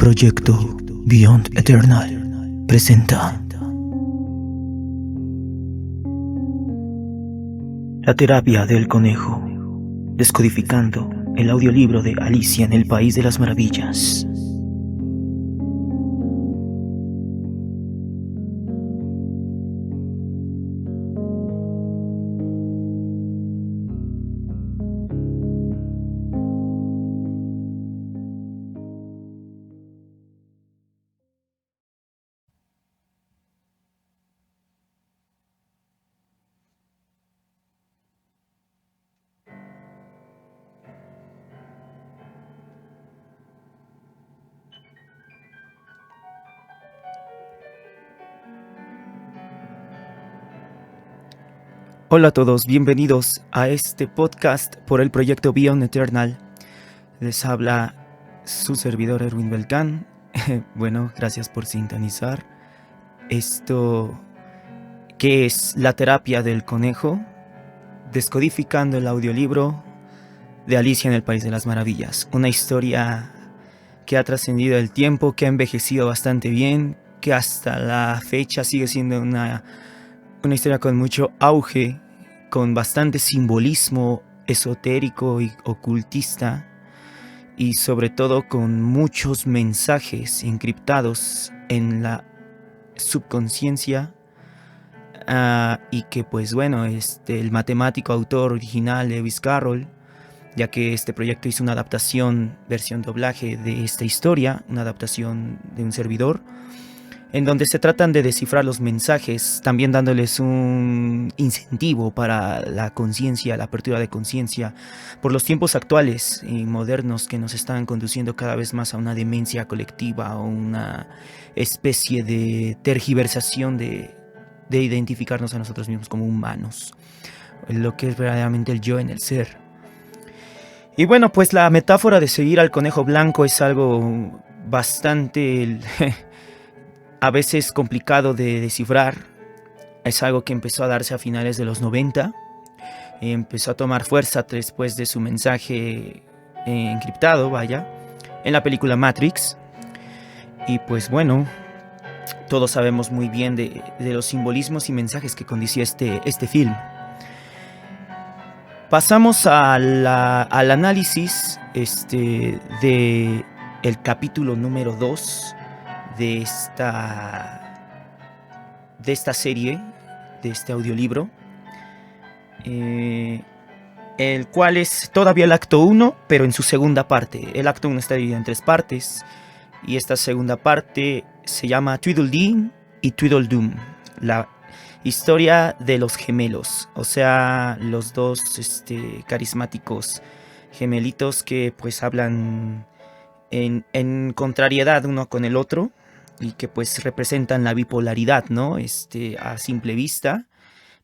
Proyecto Beyond Eternal presenta La terapia del conejo, descodificando el audiolibro de Alicia en el País de las Maravillas. Hola a todos, bienvenidos a este podcast por el proyecto Beyond Eternal. Les habla su servidor Erwin Belcán. Bueno, gracias por sintonizar. Esto que es la terapia del conejo, descodificando el audiolibro de Alicia en el País de las Maravillas. Una historia que ha trascendido el tiempo, que ha envejecido bastante bien, que hasta la fecha sigue siendo una historia con mucho auge, con bastante simbolismo esotérico y ocultista, y sobre todo con muchos mensajes encriptados en la subconsciencia, y que pues bueno, el matemático autor original Lewis Carroll, ya que este proyecto hizo una adaptación, versión doblaje de esta historia, una adaptación de un servidor, en donde se tratan de descifrar los mensajes, también dándoles un incentivo para la conciencia, la apertura de conciencia, por los tiempos actuales y modernos que nos están conduciendo cada vez más a una demencia colectiva o una especie de tergiversación de identificarnos a nosotros mismos como humanos, lo que es verdaderamente el yo en el ser. Y bueno, pues la metáfora de seguir al conejo blanco es algo bastante a veces complicado de descifrar. Es algo que empezó a darse a finales de los 90. Empezó a tomar fuerza después de su mensaje encriptado, en la película Matrix. Y pues bueno, todos sabemos muy bien de los simbolismos y mensajes que conducía este film. Pasamos al análisis de el capítulo número 2 de esta serie, de este audiolibro, el cual es todavía el acto 1, pero en su segunda parte. El acto 1 está dividido en 3 partes, y esta segunda parte se llama Tweedledee y Tweedledum, la historia de los gemelos, o sea, los dos carismáticos gemelitos que pues hablan en contrariedad uno con el otro, y que pues representan la bipolaridad, ¿no? A simple vista,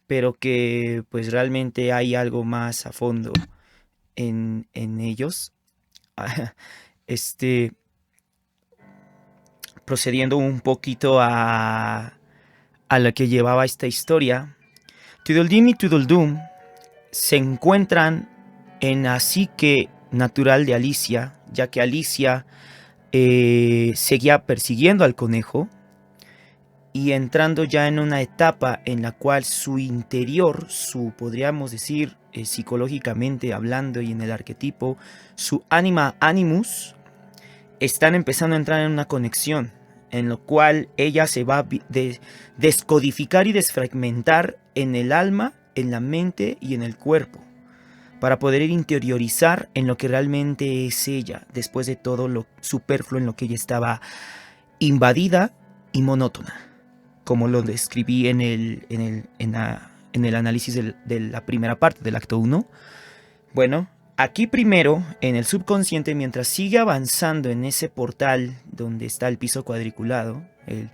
pero que pues realmente hay algo más a fondo en ellos. Procediendo un poquito a lo que llevaba esta historia, Tweedledee y Tweedledum se encuentran en la psique natural de Alicia, ya que Alicia seguía persiguiendo al conejo y entrando ya en una etapa en la cual su interior, podríamos decir, psicológicamente hablando y en el arquetipo, su anima animus, están empezando a entrar en una conexión, en lo cual ella se va a descodificar y desfragmentar en el alma, en la mente y en el cuerpo, para poder interiorizar en lo que realmente es ella, después de todo lo superfluo en lo que ella estaba invadida y monótona, como lo describí en el análisis de la primera parte del acto 1. Bueno, aquí primero, en el subconsciente, mientras sigue avanzando en ese portal donde está el piso cuadriculado, el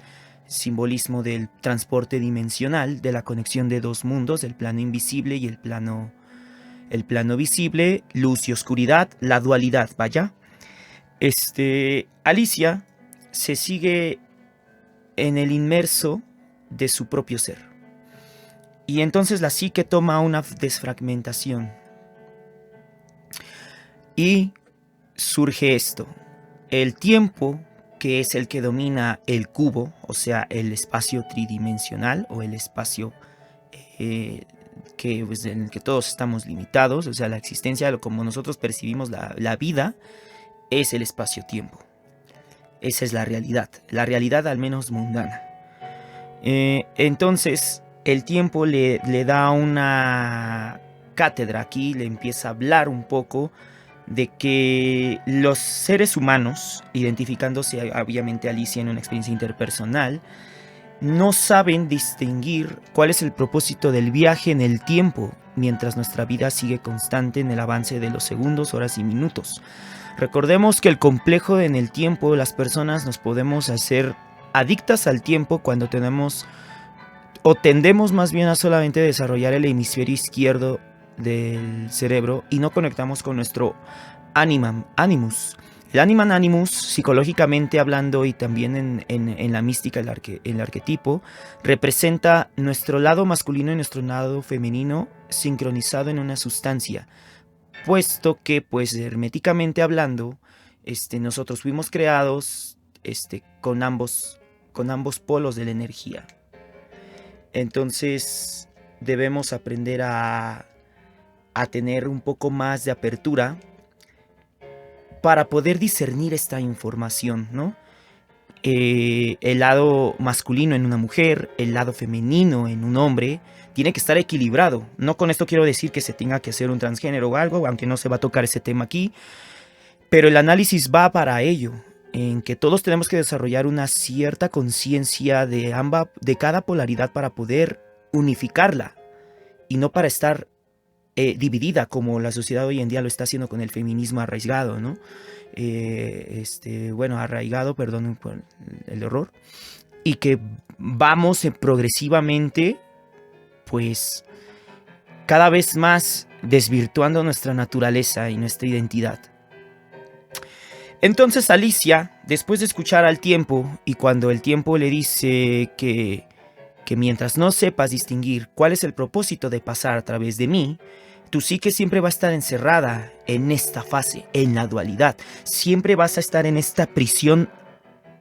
simbolismo del transporte dimensional, de la conexión de dos mundos, el plano invisible y el plano visible, luz y oscuridad, la dualidad, Alicia se sigue en el inmerso de su propio ser. Y entonces la psique toma una desfragmentación. Y surge esto. El tiempo que es el que domina el cubo, o sea, el espacio tridimensional o el espacio pues, en el que todos estamos limitados, o sea, la existencia, como nosotros percibimos la vida, es el espacio-tiempo. Esa es la realidad al menos mundana. Entonces, el tiempo le da una cátedra aquí, le empieza a hablar un poco de que los seres humanos, identificándose obviamente Alicia en una experiencia interpersonal, no saben distinguir cuál es el propósito del viaje en el tiempo, mientras nuestra vida sigue constante en el avance de los segundos, horas y minutos. Recordemos que el complejo en el tiempo, las personas nos podemos hacer adictas al tiempo cuando tenemos o tendemos más bien a solamente desarrollar el hemisferio izquierdo del cerebro y no conectamos con nuestro animus. El animus, psicológicamente hablando y también en la mística, el arquetipo, representa nuestro lado masculino y nuestro lado femenino sincronizado en una sustancia, puesto que, pues, herméticamente hablando, nosotros fuimos creados con ambos polos de la energía. Entonces debemos aprender a tener un poco más de apertura para poder discernir esta información, ¿no? El lado masculino en una mujer, el lado femenino en un hombre, tiene que estar equilibrado. No con esto quiero decir que se tenga que hacer un transgénero o algo, aunque no se va a tocar ese tema aquí, pero el análisis va para ello, en que todos tenemos que desarrollar una cierta conciencia de cada polaridad para poder unificarla y no para estar dividida como la sociedad hoy en día lo está haciendo con el feminismo arraigado, ¿no? Arraigado, perdón por el error, y que vamos progresivamente, pues, cada vez más desvirtuando nuestra naturaleza y nuestra identidad. Entonces Alicia, después de escuchar al tiempo, y cuando el tiempo le dice que mientras no sepas distinguir cuál es el propósito de pasar a través de mí, tu psique siempre va a estar encerrada en esta fase, en la dualidad. Siempre vas a estar en esta prisión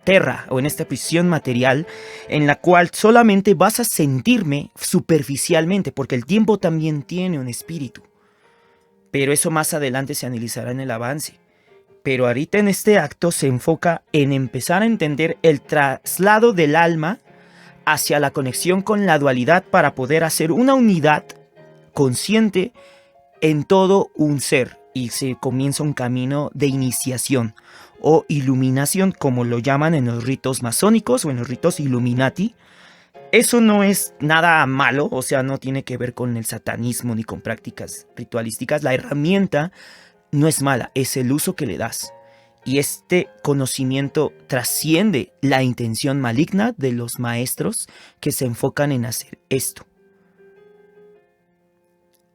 terra o en esta prisión material en la cual solamente vas a sentirme superficialmente, porque el tiempo también tiene un espíritu. Pero eso más adelante se analizará en el avance. Pero ahorita en este acto se enfoca en empezar a entender el traslado del alma hacia la conexión con la dualidad para poder hacer una unidad consciente en todo un ser, y se comienza un camino de iniciación o iluminación, como lo llaman en los ritos masónicos o en los ritos Illuminati. Eso no es nada malo, o sea, no tiene que ver con el satanismo ni con prácticas ritualísticas. La herramienta no es mala, es el uso que le das. Y este conocimiento trasciende la intención maligna de los maestros que se enfocan en hacer esto.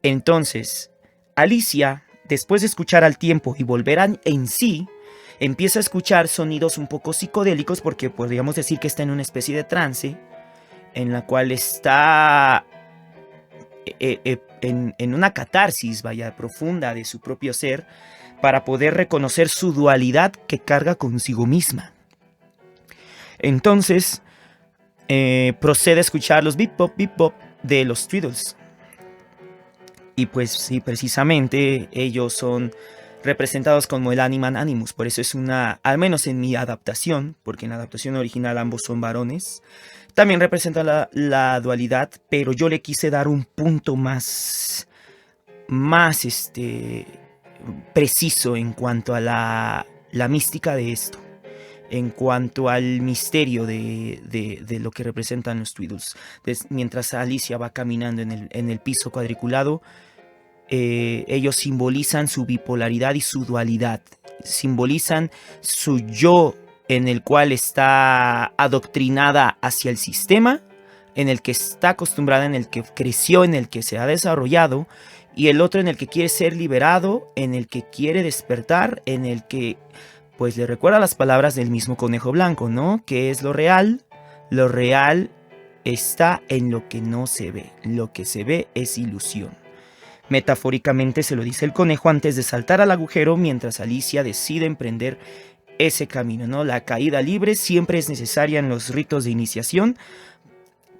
Entonces, Alicia, después de escuchar al tiempo y volver en sí, empieza a escuchar sonidos un poco psicodélicos, porque podríamos decir que está en una especie de trance, en la cual está en una catarsis, profunda de su propio ser, para poder reconocer su dualidad que carga consigo misma. Entonces, procede a escuchar los bip bop de los Tweedles. Y pues sí, precisamente ellos son representados como el animus. Por eso es al menos en mi adaptación, porque en la adaptación original ambos son varones, también representa la dualidad, pero yo le quise dar un punto más preciso en cuanto a la mística de esto, en cuanto al misterio de lo que representan los Tweedles. Mientras Alicia va caminando en el piso cuadriculado, ellos simbolizan su bipolaridad y su dualidad, simbolizan su yo en el cual está adoctrinada hacia el sistema, en el que está acostumbrada, en el que creció, en el que se ha desarrollado, y el otro en el que quiere ser liberado, en el que quiere despertar, en el que pues le recuerda las palabras del mismo conejo blanco, ¿no? Que es lo real está en lo que no se ve, lo que se ve es ilusión. Metafóricamente se lo dice el conejo antes de saltar al agujero, mientras Alicia decide emprender ese camino, ¿no? La caída libre siempre es necesaria en los ritos de iniciación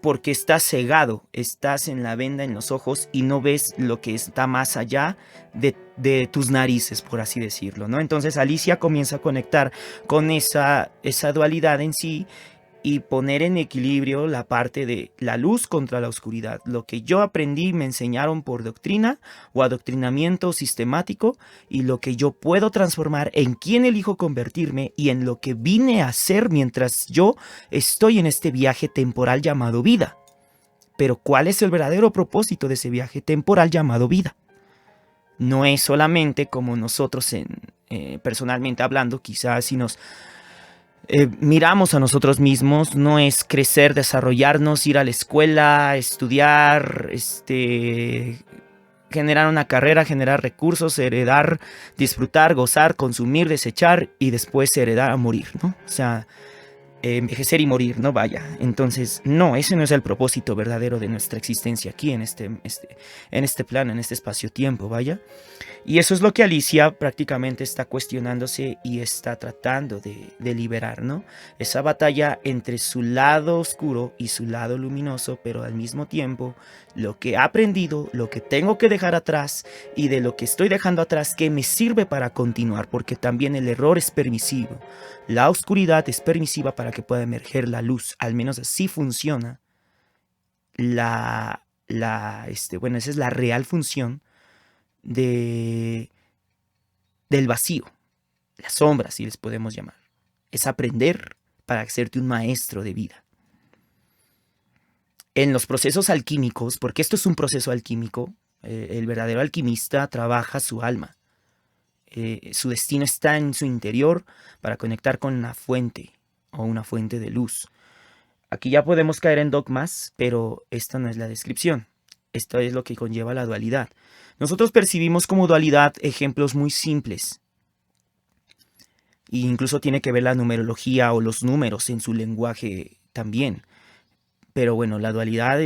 porque estás cegado, estás en la venda en los ojos y no ves lo que está más allá de tus narices, por así decirlo, ¿no? Entonces Alicia comienza a conectar con esa dualidad en sí y poner en equilibrio la parte de la luz contra la oscuridad. Lo que yo aprendí me enseñaron por doctrina o adoctrinamiento sistemático y lo que yo puedo transformar en quién elijo convertirme y en lo que vine a ser mientras yo estoy en este viaje temporal llamado vida. Pero ¿cuál es el verdadero propósito de ese viaje temporal llamado vida? No es solamente como nosotros personalmente hablando, quizás si nos miramos a nosotros mismos, no es crecer, desarrollarnos, ir a la escuela, estudiar, generar una carrera, generar recursos, heredar, disfrutar, gozar, consumir, desechar y después heredar a morir, ¿no? O sea, envejecer y morir, ¿no? Vaya. Entonces, no, ese no es el propósito verdadero de nuestra existencia aquí en este plano, en este espacio-tiempo, vaya. Y eso es lo que Alicia prácticamente está cuestionándose y está tratando de liberar, ¿no? Esa batalla entre su lado oscuro y su lado luminoso, pero al mismo tiempo lo que he aprendido, lo que tengo que dejar atrás y de lo que estoy dejando atrás que me sirve para continuar, porque también el error es permisivo. La oscuridad es permisiva para que pueda emerger la luz, al menos así funciona bueno, esa es la real función de, del vacío, las sombras, si les podemos llamar. Es aprender para hacerte un maestro de vida. En los procesos alquímicos, porque esto es un proceso alquímico, el verdadero alquimista trabaja su alma. Su destino está en su interior para conectar con una fuente o una fuente de luz. Aquí ya podemos caer en dogmas, pero esta no es la descripción. Esto es lo que conlleva la dualidad. Nosotros percibimos como dualidad ejemplos muy simples. E incluso tiene que ver la numerología o los números en su lenguaje también. Pero bueno, la dualidad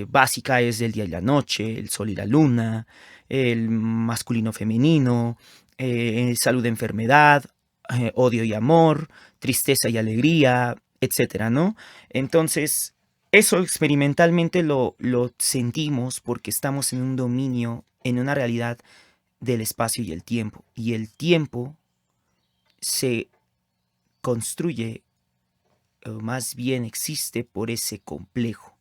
básica es el día y la noche, el sol y la luna, el masculino-femenino, salud-enfermedad, odio y amor, tristeza y alegría, etcétera, ¿no? Entonces, eso experimentalmente lo sentimos porque estamos en un dominio, en una realidad del espacio y el tiempo. Y el tiempo se construye, o más bien existe por ese complejo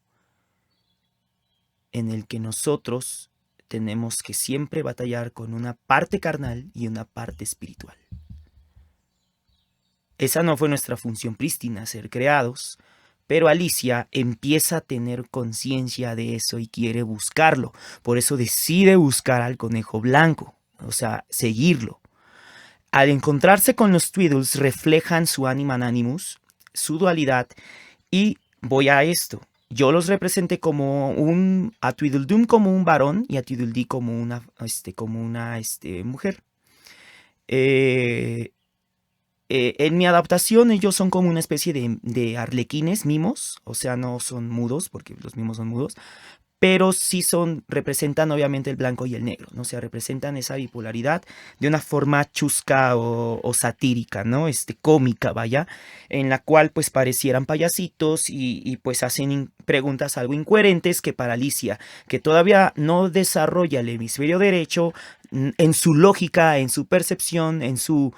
en el que nosotros tenemos que siempre batallar con una parte carnal y una parte espiritual. Esa no fue nuestra función prístina, ser creados, pero Alicia empieza a tener conciencia de eso y quiere buscarlo. Por eso decide buscar al conejo blanco, o sea, seguirlo. Al encontrarse con los Tweedles reflejan su animan animus, su dualidad, y voy a esto. Yo los representé como a Tweedledum como un varón y a Tweedledee como una mujer. En mi adaptación ellos son como una especie de arlequines, mimos, o sea, no son mudos, porque los mimos son mudos, pero sí representan obviamente el blanco y el negro, ¿no? O sea, representan esa bipolaridad de una forma chusca o satírica, ¿no? Cómica, vaya, en la cual pues parecieran payasitos y pues hacen preguntas algo incoherentes que para Alicia, que todavía no desarrolla el hemisferio derecho, en su lógica, en su percepción, en su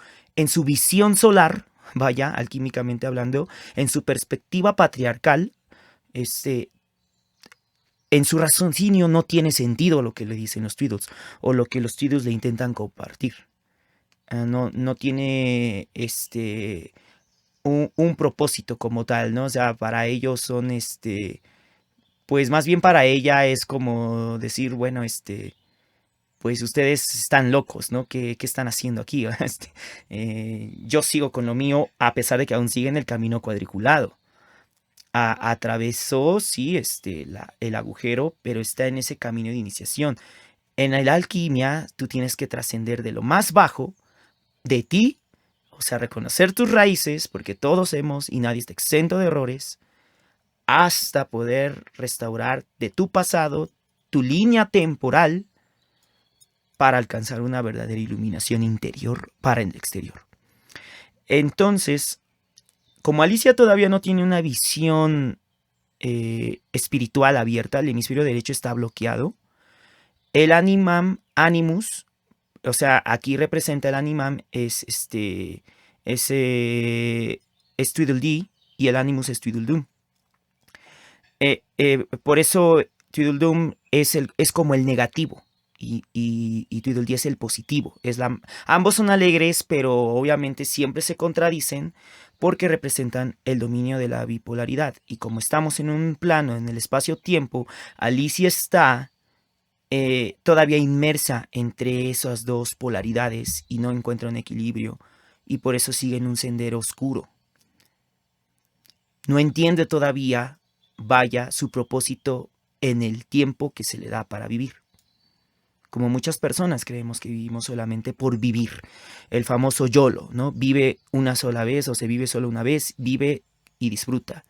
visión solar, vaya, alquímicamente hablando, en su perspectiva patriarcal, en su raciocinio no tiene sentido lo que le dicen los Tweedles o lo que los Tweedles le intentan compartir. No tiene un propósito como tal, ¿no? O sea, para ellos son pues más bien para ella es como decir, bueno, pues ustedes están locos, ¿no? ¿Qué están haciendo aquí? Yo sigo con lo mío a pesar de que aún siguen el camino cuadriculado. Atravesó, sí, el agujero, pero está en ese camino de iniciación. En la alquimia, tú tienes que trascender de lo más bajo de ti, o sea, reconocer tus raíces, porque todos hemos y nadie está exento de errores, hasta poder restaurar de tu pasado tu línea temporal para alcanzar una verdadera iluminación interior para el exterior. Entonces, como Alicia todavía no tiene una visión espiritual abierta, el hemisferio derecho está bloqueado. El animus, o sea, aquí representa el animam, es es Tweedledee y el animus es Tweedledum. Por eso Tweedledum es como el negativo y Tweedledee es el positivo. Ambos son alegres, pero obviamente siempre se contradicen porque representan el dominio de la bipolaridad. Y como estamos en un plano, en el espacio-tiempo, Alicia está todavía inmersa entre esas dos polaridades y no encuentra un equilibrio y por eso sigue en un sendero oscuro. No entiende todavía, vaya, su propósito en el tiempo que se le da para vivir. Como muchas personas creemos que vivimos solamente por vivir. El famoso YOLO, ¿no? Vive una sola vez o se vive solo una vez, vive y disfruta.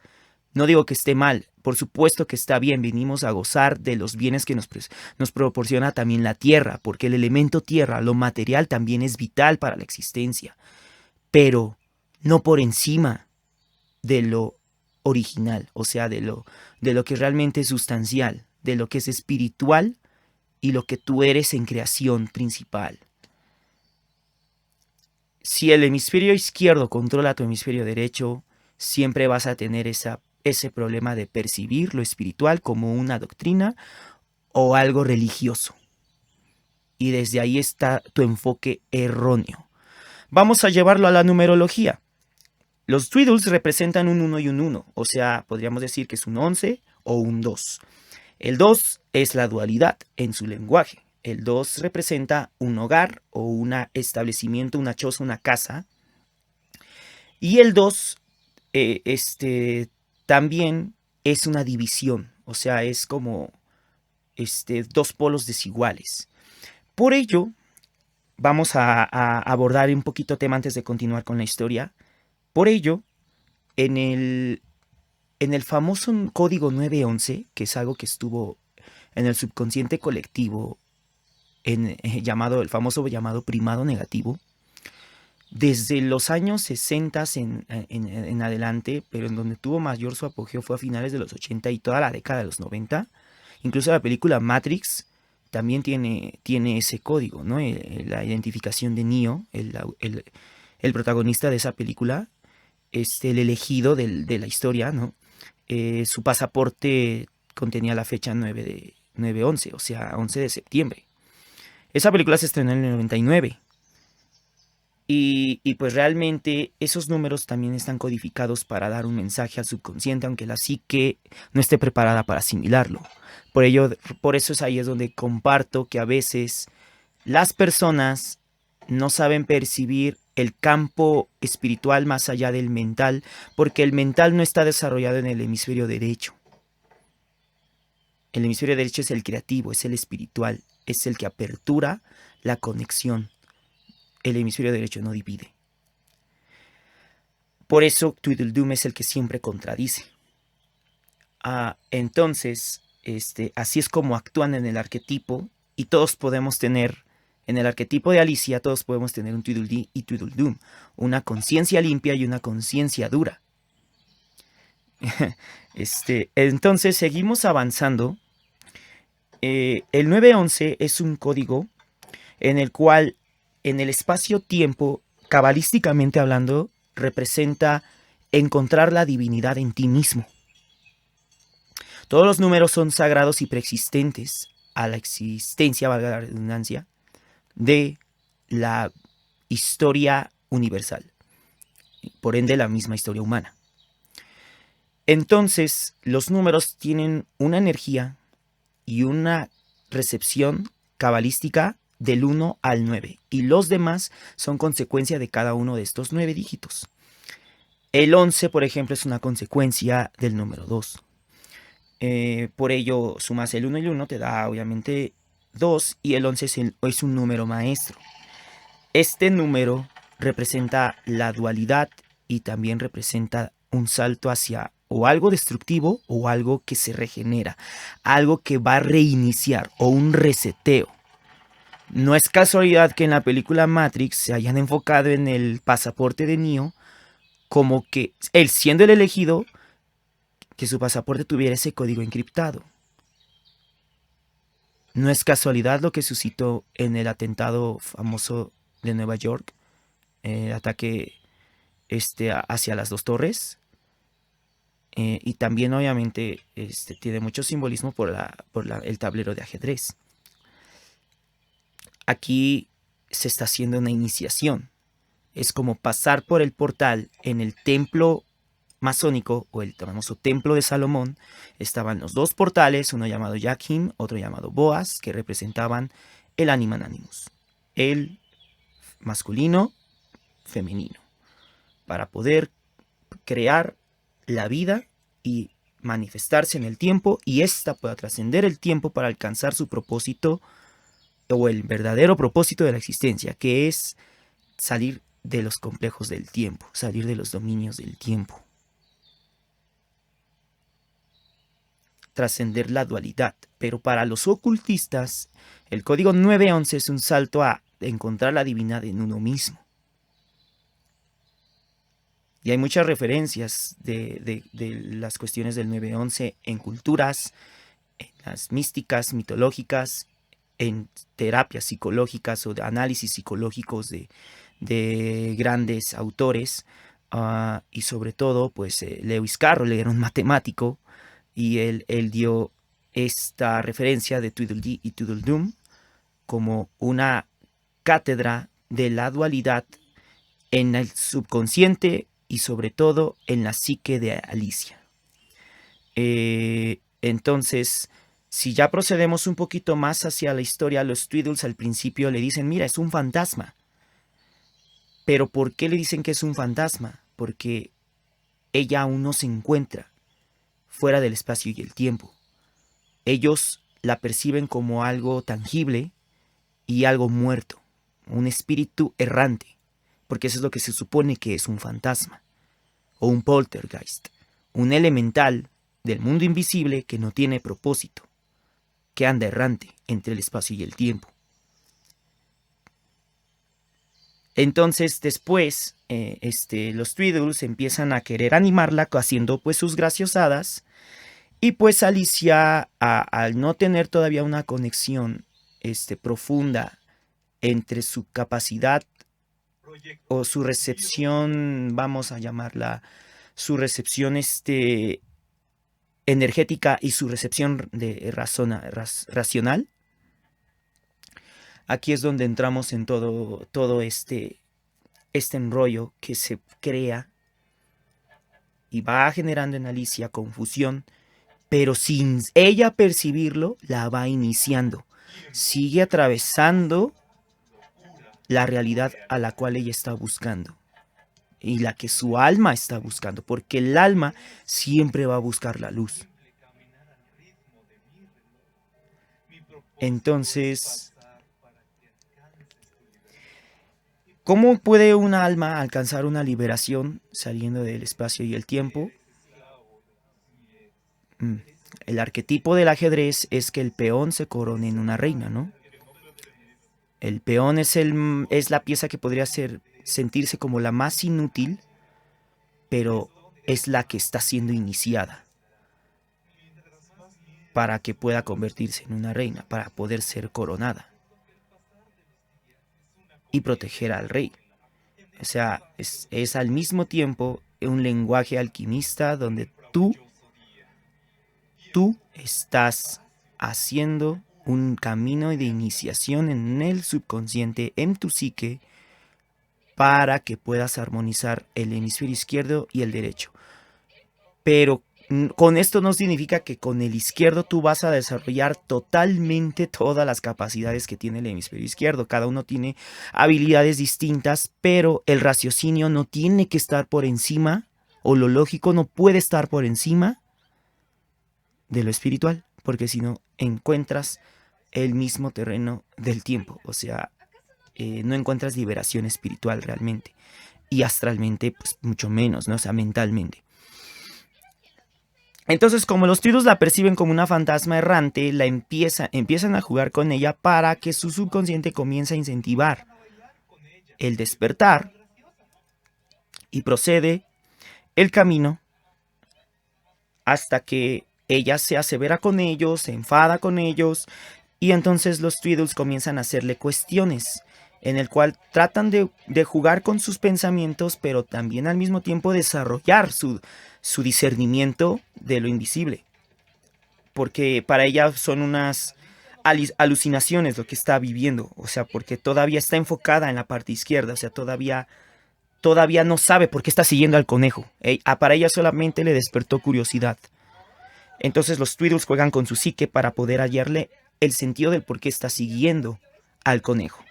No digo que esté mal, por supuesto que está bien, venimos a gozar de los bienes que nos proporciona también la tierra, porque el elemento tierra, lo material, también es vital para la existencia, pero no por encima de lo original, o sea, de lo que realmente es sustancial, de lo que es espiritual y lo que tú eres en creación principal. Si el hemisferio izquierdo controla tu hemisferio derecho, siempre vas a tener ese problema de percibir lo espiritual como una doctrina o algo religioso. Y desde ahí está tu enfoque erróneo. Vamos a llevarlo a la numerología. Los Tweedles representan un 1 y un 1, o sea, podríamos decir que es un 11 o un 2. El 2 es la dualidad en su lenguaje. El 2 representa un hogar o un establecimiento, una choza, una casa. Y el 2 también es una división, o sea, es como dos polos desiguales. Por ello, vamos a abordar un poquito tema antes de continuar con la historia. Por ello, en el famoso código 911, que es algo que estuvo en el subconsciente colectivo, el famoso llamado primado negativo, desde los años 60 en adelante, pero en donde tuvo mayor su apogeo fue a finales de los 80 y toda la década de los 90. Incluso la película Matrix también tiene ese código, ¿no? La identificación de Neo, el protagonista de esa película, el elegido de la historia, ¿no? Su pasaporte contenía la fecha 9/11, o sea, 11 de septiembre. Esa película se estrenó en el 99. Y pues realmente esos números también están codificados para dar un mensaje al subconsciente, aunque la psique no esté preparada para asimilarlo. Por eso es ahí es donde comparto que a veces las personas no saben percibir el campo espiritual más allá del mental, porque el mental no está desarrollado en el hemisferio derecho. El hemisferio derecho es el creativo, es el espiritual, es el que apertura la conexión. El hemisferio derecho no divide. Por eso Tweedledum es el que siempre contradice. Entonces, así es como actúan en el arquetipo y todos podemos tener, en el arquetipo de Alicia, todos podemos tener un Tweedledee y Tweedledum, una conciencia limpia y una conciencia dura. Entonces, seguimos avanzando. El 911 es un código en el cual en el espacio-tiempo, cabalísticamente hablando, representa encontrar la divinidad en ti mismo. Todos los números son sagrados y preexistentes a la existencia, valga la redundancia, de la historia universal, por ende la misma historia humana. Entonces, los números tienen una energía y una recepción cabalística del 1 al 9, y los demás son consecuencia de cada uno de estos 9 dígitos. El 11, por ejemplo, es una consecuencia del número 2. Por ello, sumas el 1 y el 1 te da obviamente 2, y el 11 es un número maestro. Este número representa la dualidad y también representa un salto hacia o algo destructivo o algo que se regenera, algo que va a reiniciar o un reseteo. No es casualidad que en la película Matrix se hayan enfocado en el pasaporte de Neo, como que él siendo el elegido, que su pasaporte tuviera ese código encriptado. No es casualidad lo que suscitó en el atentado famoso de Nueva York, el ataque hacia las dos torres. Y también obviamente tiene mucho simbolismo el tablero de ajedrez. Aquí se está haciendo una iniciación. Es como pasar por el portal en el templo masónico o el famoso templo de Salomón. Estaban los dos portales, uno llamado Yakim, otro llamado Boaz, que representaban el Animan Animus, el masculino, femenino, para poder crear la vida y manifestarse en el tiempo, y ésta pueda trascender el tiempo para alcanzar su propósito o el verdadero propósito de la existencia, que es salir de los complejos del tiempo, salir de los dominios del tiempo, trascender la dualidad. Pero para los ocultistas, el código 911 es un salto a encontrar la divinidad en uno mismo. Y hay muchas referencias de las cuestiones del 911 en culturas, en las místicas, mitológicas, en terapias psicológicas o de análisis psicológicos de grandes autores. Y sobre todo, pues Lewis Carroll era un matemático y él dio esta referencia de Tweedledee y Tweedledum como una cátedra de la dualidad en el subconsciente y sobre todo en la psique de Alicia. Entonces, si ya procedemos un poquito más hacia la historia, los Tweedles al principio le dicen, mira, es un fantasma. Pero ¿por qué le dicen que es un fantasma? Porque ella aún no se encuentra fuera del espacio y el tiempo. Ellos la perciben como algo tangible y algo muerto, un espíritu errante, porque eso es lo que se supone que es un fantasma, o un poltergeist, un elemental del mundo invisible que no tiene propósito, que anda errante entre el espacio y el tiempo. Entonces después los Tweedles empiezan a querer animarla haciendo pues sus graciosadas, y pues Alicia al no tener todavía una conexión profunda entre su capacidad o su recepción, vamos a llamarla, su recepción energética y su recepción racional. Aquí es donde entramos en todo este enrollo que se crea y va generando en Alicia confusión, pero sin ella percibirlo, la va iniciando. Sigue atravesando la realidad a la cual ella está buscando y la que su alma está buscando, porque el alma siempre va a buscar la luz. Entonces, ¿cómo puede una alma alcanzar una liberación saliendo del espacio y el tiempo? El arquetipo del ajedrez es que el peón se corone en una reina, ¿no? El peón es la pieza que podría sentirse como la más inútil, pero es la que está siendo iniciada para que pueda convertirse en una reina, para poder ser coronada y proteger al rey. O sea, es al mismo tiempo un lenguaje alquimista donde tú estás haciendo un camino de iniciación en el subconsciente, en tu psique, para que puedas armonizar el hemisferio izquierdo y el derecho. Pero con esto no significa que con el izquierdo tú vas a desarrollar totalmente todas las capacidades que tiene el hemisferio izquierdo. Cada uno tiene habilidades distintas, pero el raciocinio no tiene que estar por encima, o lo lógico no puede estar por encima de lo espiritual, porque si no encuentras el mismo terreno del tiempo. O sea, no encuentras liberación espiritual realmente. Y astralmente, pues mucho menos, ¿no? O sea, mentalmente. Entonces, como los Tweedles la perciben como una fantasma errante, empiezan a jugar con ella para que su subconsciente comience a incentivar el despertar y procede el camino hasta que ella se asevera con ellos, se enfada con ellos, y entonces los Tweedles comienzan a hacerle cuestiones, en el cual tratan de jugar con sus pensamientos, pero también al mismo tiempo desarrollar su discernimiento de lo invisible. Porque para ella son unas alucinaciones lo que está viviendo, o sea, porque todavía está enfocada en la parte izquierda, o sea, todavía no sabe por qué está siguiendo al conejo. Para ella solamente le despertó curiosidad. Entonces los Tweedles juegan con su psique para poder hallarle el sentido del por qué está siguiendo al conejo.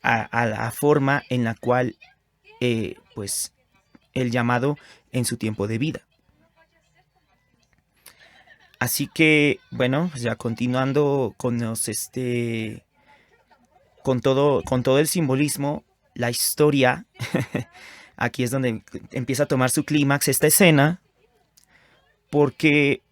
A la forma en la cual, pues, el llamado en su tiempo de vida. Así que, bueno, ya continuando con con todo el simbolismo, la historia, aquí es donde empieza a tomar su clímax esta escena, porque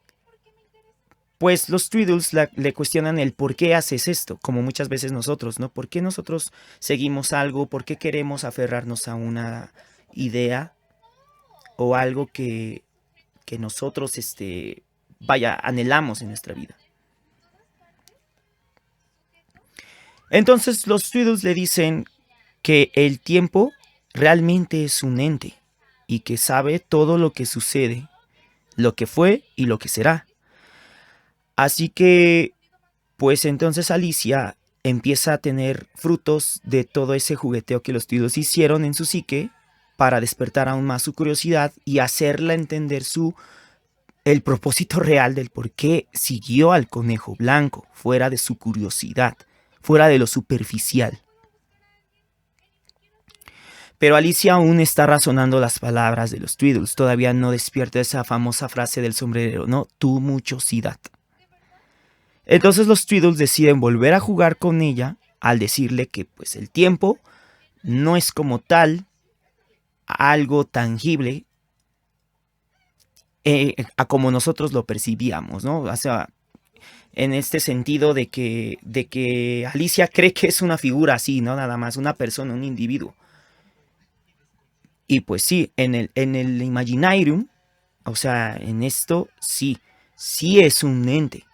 pues los Tweedles le cuestionan el por qué haces esto, como muchas veces nosotros, ¿no? ¿Por qué nosotros seguimos algo? ¿Por qué queremos aferrarnos a una idea o algo que nosotros, anhelamos en nuestra vida? Entonces los Tweedles le dicen que el tiempo realmente es un ente y que sabe todo lo que sucede, lo que fue y lo que será. Así que, pues entonces Alicia empieza a tener frutos de todo ese jugueteo que los Tweedles hicieron en su psique para despertar aún más su curiosidad y hacerla entender el propósito real del por qué siguió al conejo blanco, fuera de su curiosidad, fuera de lo superficial. Pero Alicia aún está razonando las palabras de los Tweedles, todavía no despierta esa famosa frase del sombrerero, ¿no? Tu muchosidad. Entonces los Tweedles deciden volver a jugar con ella al decirle que pues el tiempo no es como tal algo tangible a como nosotros lo percibíamos, ¿no? O sea, en este sentido de que Alicia cree que es una figura así, ¿no? Nada más, una persona, un individuo. Y pues sí, en el Imaginarium, o sea, en esto sí es un ente,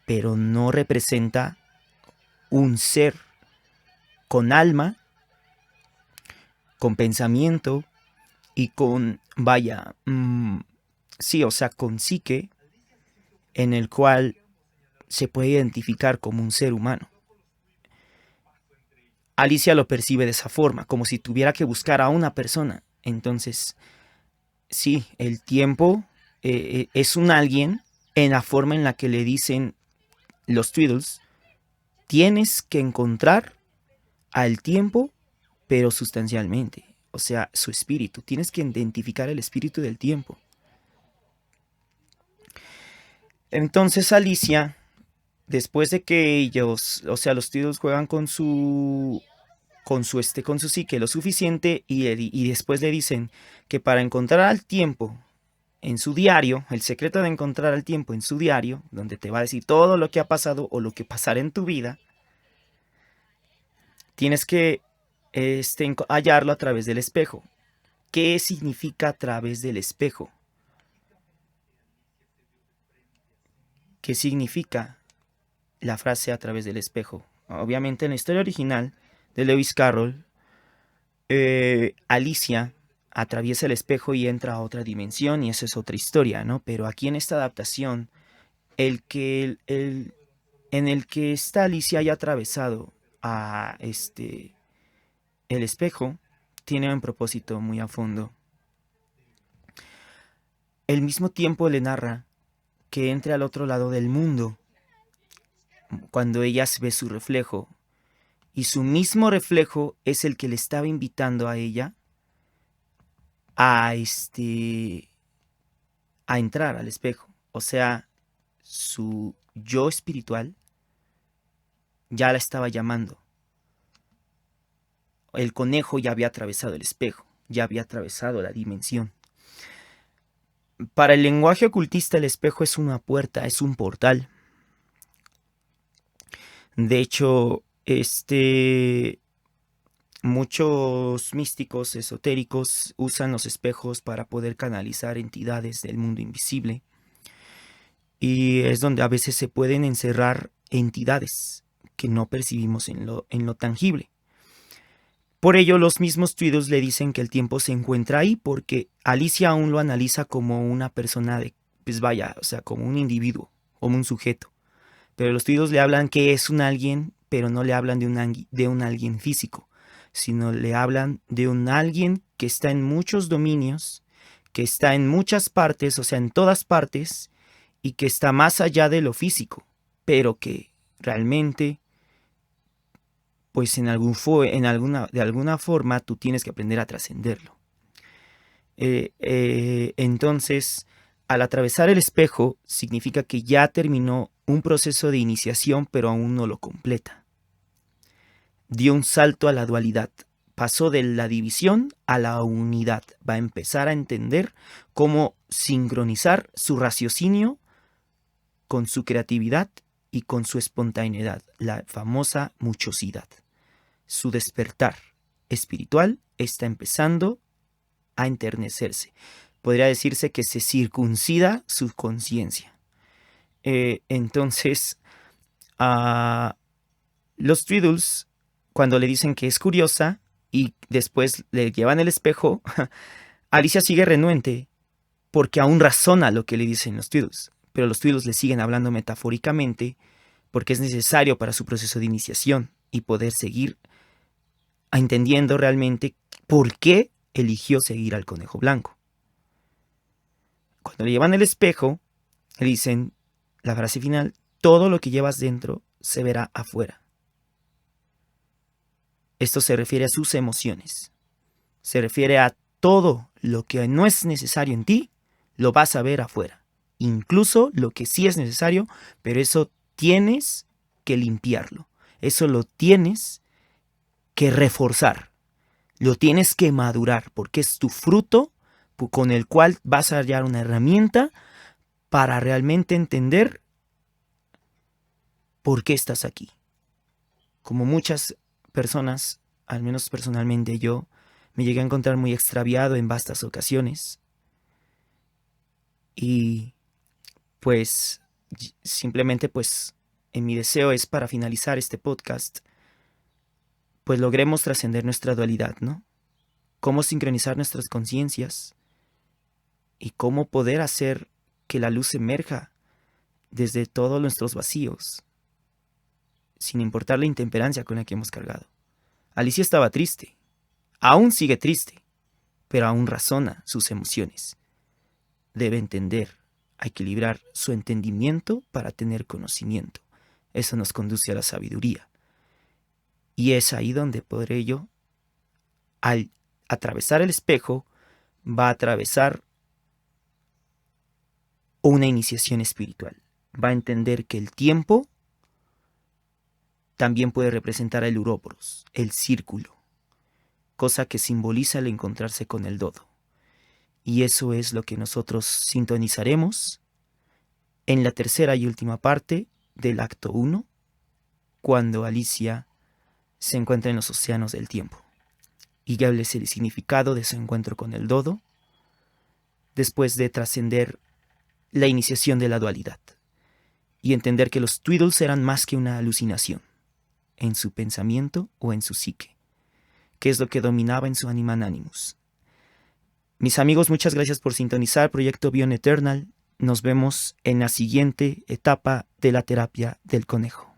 pero no representa un ser con alma, con pensamiento y con, vaya, sí, o sea, con psique, en el cual se puede identificar como un ser humano. Alicia lo percibe de esa forma, como si tuviera que buscar a una persona. Entonces, sí, el tiempo es un alguien en la forma en la que le dicen los Tweedles, tienes que encontrar al tiempo, pero sustancialmente. O sea, su espíritu. Tienes que identificar el espíritu del tiempo. Entonces Alicia, después de que ellos, o sea, los Tweedles juegan con su psique lo suficiente y después le dicen que para encontrar al tiempo en su diario, el secreto de encontrar al tiempo en su diario, donde te va a decir todo lo que ha pasado o lo que pasará en tu vida, tienes que hallarlo a través del espejo. ¿Qué significa a través del espejo? ¿Qué significa la frase a través del espejo? Obviamente en la historia original de Lewis Carroll, Alicia atraviesa el espejo y entra a otra dimensión y esa es otra historia, ¿no? Pero aquí en esta adaptación, en el que esta Alicia haya atravesado a el espejo, tiene un propósito muy a fondo. Al mismo tiempo le narra que entre al otro lado del mundo cuando ella ve su reflejo y su mismo reflejo es el que le estaba invitando a ella a a entrar al espejo. O sea, su yo espiritual ya la estaba llamando. El conejo ya había atravesado el espejo, ya había atravesado la dimensión. Para el lenguaje ocultista el espejo es una puerta, es un portal. De hecho, muchos místicos esotéricos usan los espejos para poder canalizar entidades del mundo invisible. Y es donde a veces se pueden encerrar entidades que no percibimos en lo tangible. Por ello, los mismos Tweedles le dicen que el tiempo se encuentra ahí, porque Alicia aún lo analiza como una persona como un individuo, como un sujeto. Pero los Tweedles le hablan que es un alguien, pero no le hablan de un alguien físico, sino le hablan de un alguien que está en muchos dominios, que está en muchas partes, o sea, en todas partes, y que está más allá de lo físico, pero que realmente, pues de alguna forma tú tienes que aprender a trascenderlo. Entonces, al atravesar el espejo, significa que ya terminó un proceso de iniciación, pero aún no lo completa. Dio un salto a la dualidad, pasó de la división a la unidad. Va a empezar a entender cómo sincronizar su raciocinio con su creatividad y con su espontaneidad, la famosa muchosidad. Su despertar espiritual está empezando a enternecerse. Podría decirse que se circuncida su conciencia. Entonces, los Tweedles, cuando le dicen que es curiosa y después le llevan el espejo, Alicia sigue renuente porque aún razona lo que le dicen los Tweedles. Pero los Tweedles le siguen hablando metafóricamente porque es necesario para su proceso de iniciación y poder seguir entendiendo realmente por qué eligió seguir al conejo blanco. Cuando le llevan el espejo, le dicen la frase final: todo lo que llevas dentro se verá afuera. Esto se refiere a sus emociones. Se refiere a todo lo que no es necesario en ti, lo vas a ver afuera. Incluso lo que sí es necesario, pero eso tienes que limpiarlo. Eso lo tienes que reforzar. Lo tienes que madurar, porque es tu fruto con el cual vas a hallar una herramienta para realmente entender por qué estás aquí. Como muchas personas, al menos personalmente yo, me llegué a encontrar muy extraviado en vastas ocasiones. Y pues simplemente en mi deseo es, para finalizar este podcast, pues logremos trascender nuestra dualidad, ¿no? Cómo sincronizar nuestras conciencias y cómo poder hacer que la luz emerja desde todos nuestros vacíos, sin importar la intemperancia con la que hemos cargado. Alicia estaba triste, aún sigue triste, pero aún razona sus emociones. Debe entender, a equilibrar su entendimiento para tener conocimiento. Eso nos conduce a la sabiduría. Y es ahí donde podré yo, al atravesar el espejo, va a atravesar una iniciación espiritual. Va a entender que el tiempo también puede representar el uróboros, el círculo, cosa que simboliza el encontrarse con el dodo. Y eso es lo que nosotros sintonizaremos en la tercera y última parte del acto 1, cuando Alicia se encuentra en los océanos del tiempo. Y hables el significado de su encuentro con el dodo, después de trascender la iniciación de la dualidad y entender que los Tweedles eran más que una alucinación en su pensamiento o en su psique, que es lo que dominaba en su animam animus. Mis amigos, muchas gracias por sintonizar Proyecto Beyond Eternal. Nos vemos en la siguiente etapa de la terapia del conejo.